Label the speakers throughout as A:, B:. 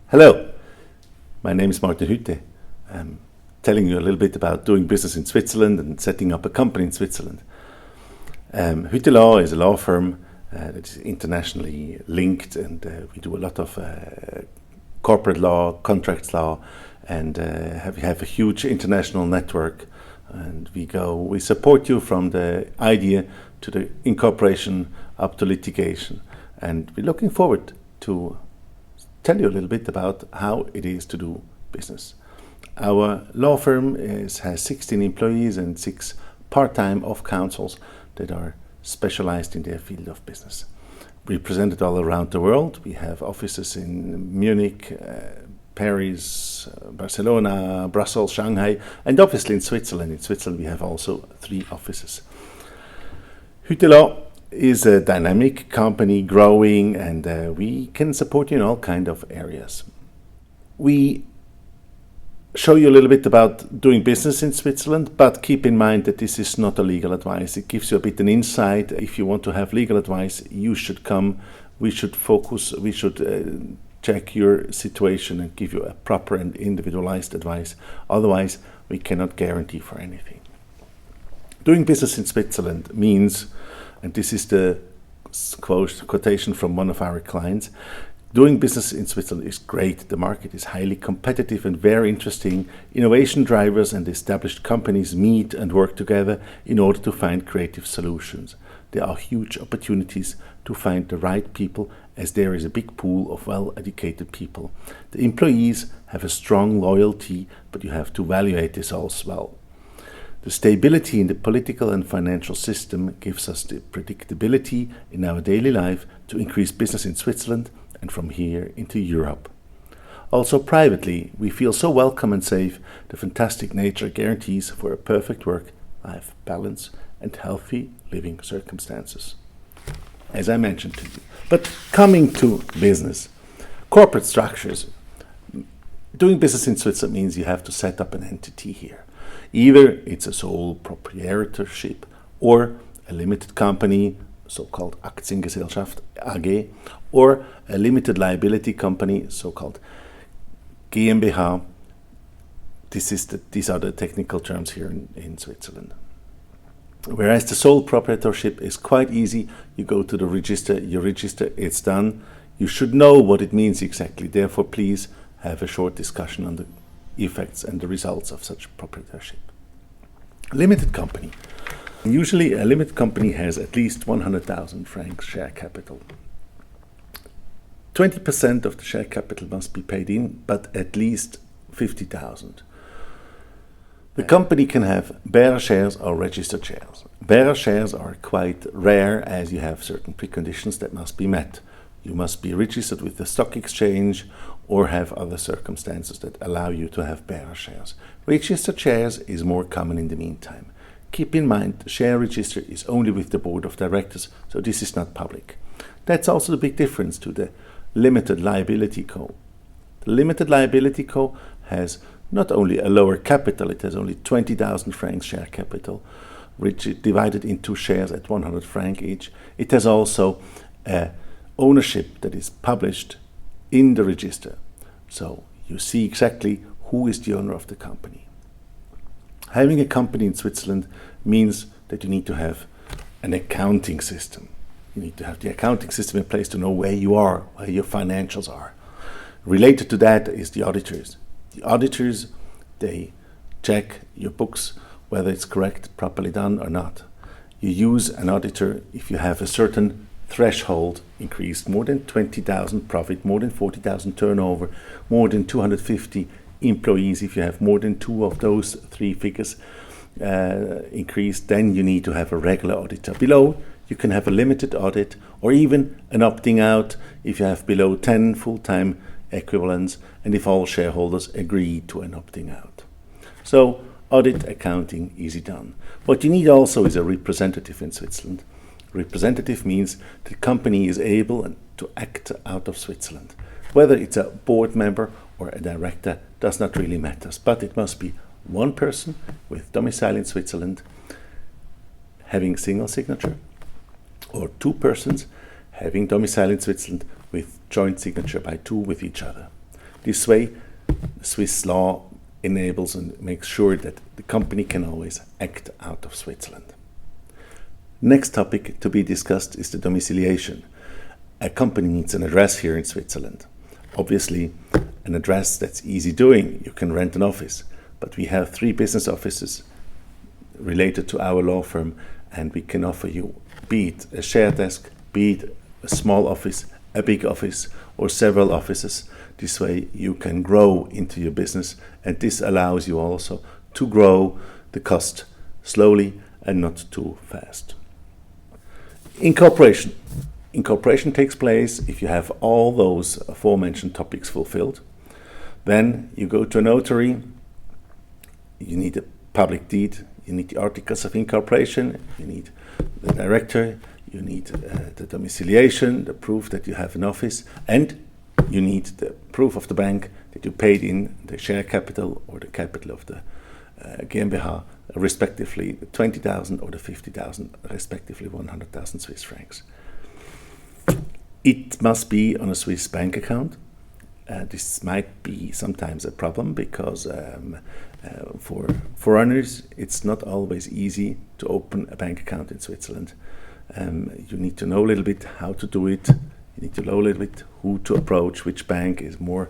A: Hello, my name is Martin Hütte. I'm telling you a little bit about doing business in Switzerland and setting up a company in Switzerland. Hütte Law is a law firm that is internationally linked, and we do a lot of corporate law, contracts law, and we have a huge international network. And we support you from the idea to the incorporation up to litigation. And we're looking forward to tell you a little bit about how it is to do business. Our law firm has 16 employees and 6 part-time off-counsels that are specialized in their field of business. We're presented all around the world. We have offices in Munich, Paris, Barcelona, Brussels, Shanghai, and obviously in Switzerland. In Switzerland we have also 3 offices. Hütte Law is a dynamic company growing, and we can support you in all kind of areas. We show you a little bit about doing business in Switzerland, but keep in mind that this is not a legal advice. It gives you a bit an insight. If you want to have legal advice, you should come. We should focus, we should check your situation and give you a proper and individualized advice. Otherwise, we cannot guarantee for anything. Doing business in Switzerland means, and this is the quotation from one of our clients, doing business in Switzerland is great. The market is highly competitive and very interesting. Innovation drivers and established companies meet and work together in order to find creative solutions. There are huge opportunities to find the right people, as there is a big pool of well-educated people. The employees have a strong loyalty, but you have to evaluate this also well. The stability in the political and financial system gives us the predictability in our daily life to increase business in Switzerland and from here into Europe. Also privately, we feel so welcome and safe. The fantastic nature guarantees for a perfect work-life balance and healthy living circumstances, as I mentioned to you. But coming to business, corporate structures. Doing business in Switzerland means you have to set up an entity here. Either it's a sole proprietorship or a limited company, so-called Aktiengesellschaft AG, or a limited liability company, so-called GmbH. These are the technical terms here in Switzerland. Whereas the sole proprietorship is quite easy. You go to the register, you register, it's done. You should know what it means exactly. Therefore, please have a short discussion on the effects and the results of such proprietorship. Limited company. Usually a limited company has at least 100,000 francs share capital. 20% of the share capital must be paid in, but at least 50,000. The company can have bearer shares or registered shares. Bearer shares are quite rare, as you have certain preconditions that must be met. You must be registered with the stock exchange or have other circumstances that allow you to have bearer shares. Registered shares is more common in the meantime. Keep in mind, the share register is only with the board of directors, so this is not public. That's also the big difference to the limited liability co. The limited liability co has not only a lower capital, it has only 20,000 francs share capital, which is divided into shares at 100 francs each. It has also ownership that is published in the register. So you see exactly who is the owner of the company. Having a company in Switzerland means that you need to have an accounting system. You need to have the accounting system in place to know where you are, where your financials are. Related to that is the auditors. The auditors, they check your books, whether it's correct, properly done or not. You use an auditor if you have a certain threshold increased, more than 20,000 profit, more than 40,000 turnover, more than 250 employees. If you have more than 2 of those 3 figures increased, then you need to have a regular auditor. Below, you can have a limited audit or even an opting out if you have below 10 full-time equivalents and if all shareholders agree to an opting out. So audit, accounting, easy done. What you need also is a representative in Switzerland. Representative means the company is able to act out of Switzerland. Whether it's a board member or a director does not really matter, but it must be one person with domicile in Switzerland having single signature, or 2 persons having domicile in Switzerland with joint signature by 2 with each other. This way, Swiss law enables and makes sure that the company can always act out of Switzerland. Next topic to be discussed is the domiciliation. A company needs an address here in Switzerland. Obviously, an address that's easy doing. You can rent an office. But we have 3 business offices related to our law firm, and we can offer you, be it a share desk, be it a small office, a big office, or several offices. This way you can grow into your business, and this allows you also to grow the cost slowly and not too fast. Incorporation. Incorporation takes place if you have all those aforementioned topics fulfilled. Then you go to a notary. You need a public deed, you need the articles of incorporation, you need the director, you need the domiciliation, the proof that you have an office, and you need the proof of the bank that you paid in the share capital or the capital of the GmbH, respectively the 20,000 or the 50,000, respectively 100,000 Swiss francs. It must be on a Swiss bank account. This might be sometimes a problem because for foreigners it's not always easy to open a bank account in Switzerland. You need to know a little bit how to do it. You need to know a little bit who to approach, which bank is more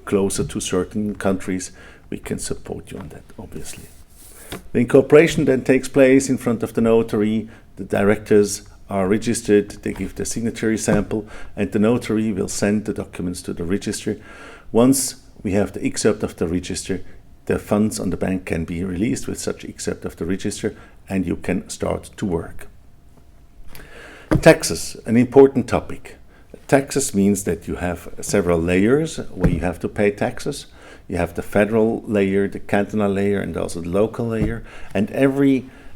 A: closer to certain countries. We can support you on that, obviously. The incorporation then takes place in front of the notary. The directors are registered, they give the signatory sample, and the notary will send the documents to the register. Once we have the excerpt of the register, the funds on the bank can be released with such excerpt of the register, and you can start to work. Taxes, an important topic. Taxes means that you have several layers where you have to pay taxes. You have the federal layer, the cantonal layer, and also the local layer, and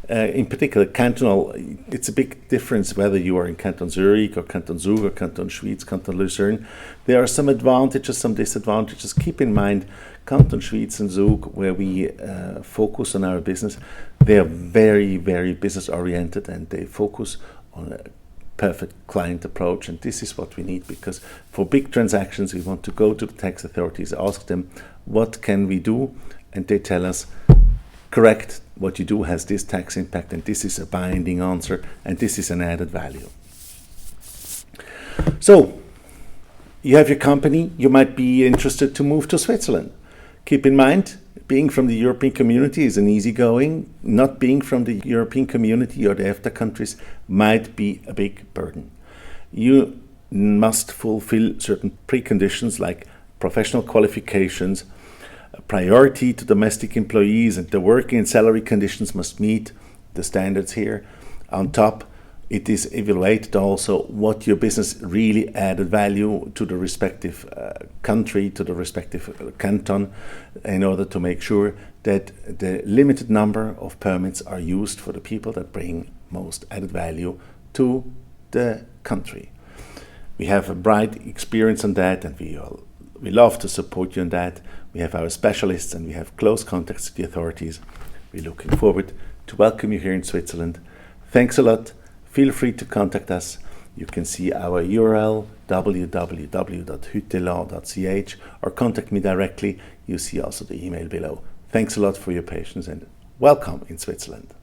A: in particular, cantonal, it's a big difference whether you are in Canton Zurich or Canton Zug or Canton Schwyz, Canton Lucerne. There are some advantages, some disadvantages. Keep in mind, Canton Schwyz and Zug, where we focus on our business, they are very, very business oriented, and they focus on a perfect client approach. And this is what we need, because for big transactions, we want to go to the tax authorities, ask them, what can we do? And they tell us, correct, what you do has this tax impact, and this is a binding answer, and this is an added value. So, you have your company, you might be interested to move to Switzerland. Keep in mind, being from the European community is an easygoing. Not being from the European community or the EFTA countries might be a big burden. You must fulfill certain preconditions like professional qualifications, priority to domestic employees, and the working and salary conditions must meet the standards here. On top, it is evaluated also what your business really added value to the respective country, to the respective canton, in order to make sure that the limited number of permits are used for the people that bring most added value to the country. We have a bright experience on that, and we love to support you on that. We have our specialists and we have close contacts with the authorities. We're looking forward to welcome you here in Switzerland. Thanks a lot. Feel free to contact us. You can see our URL, www.hüttelaw.ch, or contact me directly. You see also the email below. Thanks a lot for your patience and welcome in Switzerland.